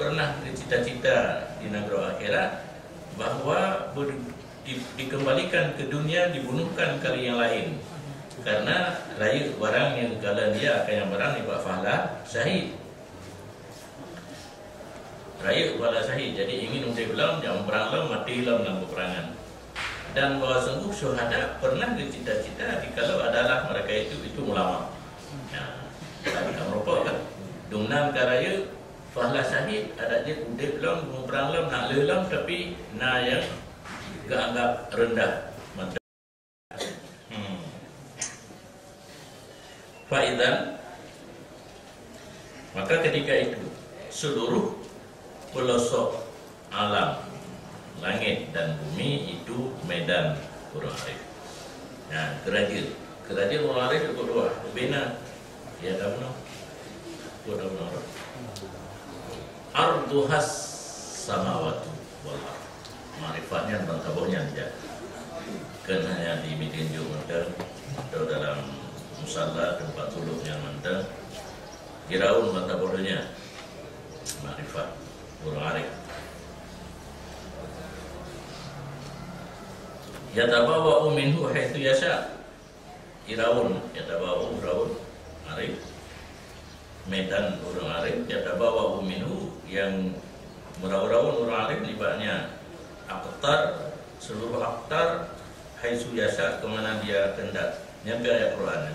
pernah bercita-cita di negara akhirat bahawa dikembalikan ke dunia, dibunuhkan kali yang lain. Karena raya barang yang kala dia akan yang barang dibuat fahlah syahid. Raya wala syahid. Jadi ingin undi belam, jangan perang lam, mati lam dalam peperangan. Dan bahawa sungguh syuhada pernah bercita-cita kalau adalah mereka itu ulama. Nah, tak merupakan kan? Dumnan karaya fahlah syahid ada je undi belam, perang lam, nak lelam tapi na yang gak anggap rendah. Faidan, maka ketika itu seluruh pelosok alam, langit dan bumi itu medan orang arif. Nah, kerajin orang arif itu dua, bina ya tahu arduhas samawati wal ardh. Marifatnya dan tabuhnya tidak. Kan hanya di meeting juga atau dalam musalla tempat duduknya mantap kiraun mata bodohnya marifat orang arif. Yatabawa'u minhu haitsu yasha. Kiraun yatabawa'u raun arif medan orang arif, yatabawa'u minhu yang meraun orang arif libatnya aktar, seluruh aktar haitsu yasha, kemana dia hendak. Nyampe ayat Quran.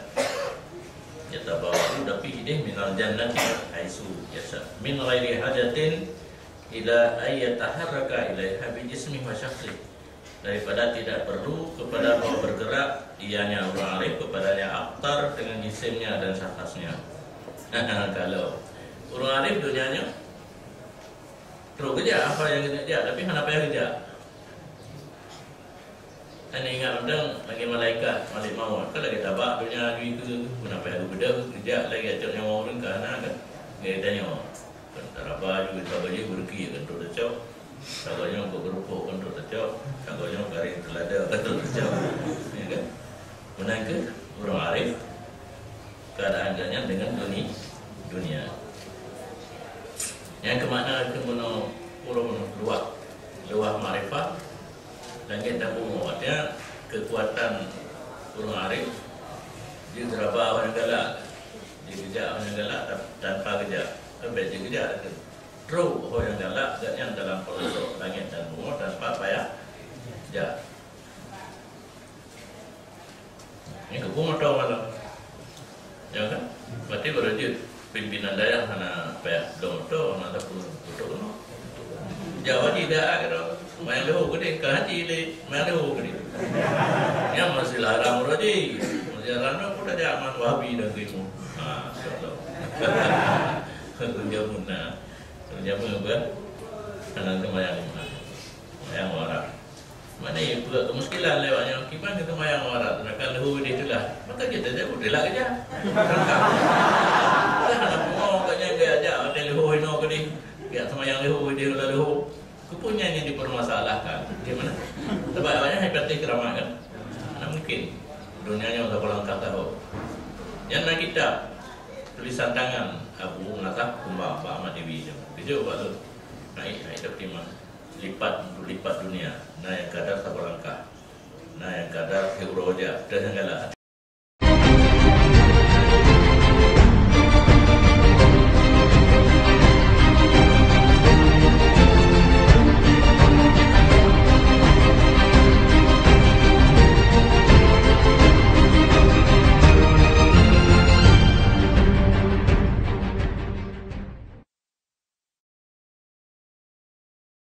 Yatabawa'u dapi idih minal jannati haitsu yasha min ghairi hajatin ila ayyataharraka ilaiha bi jismi wa syakhsi. Daripada tidak perlu kepada bahwa bergerak ianya orang arif kepadanya aktar dengan jisimnya dan syakhsnya. Kalau orang arif dunianya terus kerja apa yang kerja tapi kenapa yang kerja? Anda ingat undang lagi malaikat malik maut kalau kita tabak dunia duit ke kenapa aku beda kerja lagi acak nyawa orang ke anak kan dia tanya kan taraba juga tabaknya berki kan tu tercau tabaknya untuk kerupuk kan tu tercau tabaknya garing telada kan tu tercau ya kan menang ke orang arif keadaannya dengan dunia yang kemana luah marifat langit dan bumi. Artinya kekuatan orang arif dia teraba orang galak, dia kerja orang galak tanpa kerja, dia kerja terus orang galak yang dalam pelosok langit dan bumi tanpa payah kerja. Ini kebun atau malam, ya kan? Berarti berarti pimpinan daerah mana payah belum tu, mana tak perlu no. Jawa tidak ada. Main leho gede, kaji le, main leho gede. Ya masih larang roji, masih larang pun ada aman wahabi dan krimu. Insyaallah. Kerja muna, kerja apa? Anak kemayang mayang warak. Mana yang pula kemuskilan lewatnya, kipan kita mayang warak, nak leho gede itulah. Maka kita dah udah kerja. Anak mau katanya dia ajak ada leho ino gede, dia sama yang leho gede ulah leho. Kepunyaan yang dipermasalahkan gimana? Sebab banyak hebatnya keramat kan? Mana mungkin dunianya untuk langkah tahu. Yang nak kitab tulisan tangan Abu Natah Kumbah Pak Ahmad Dewi itu Pak tu naik terima lipat dunia. Nah yang kadar satu langkah. Nah yang kadar heuroja dan segala.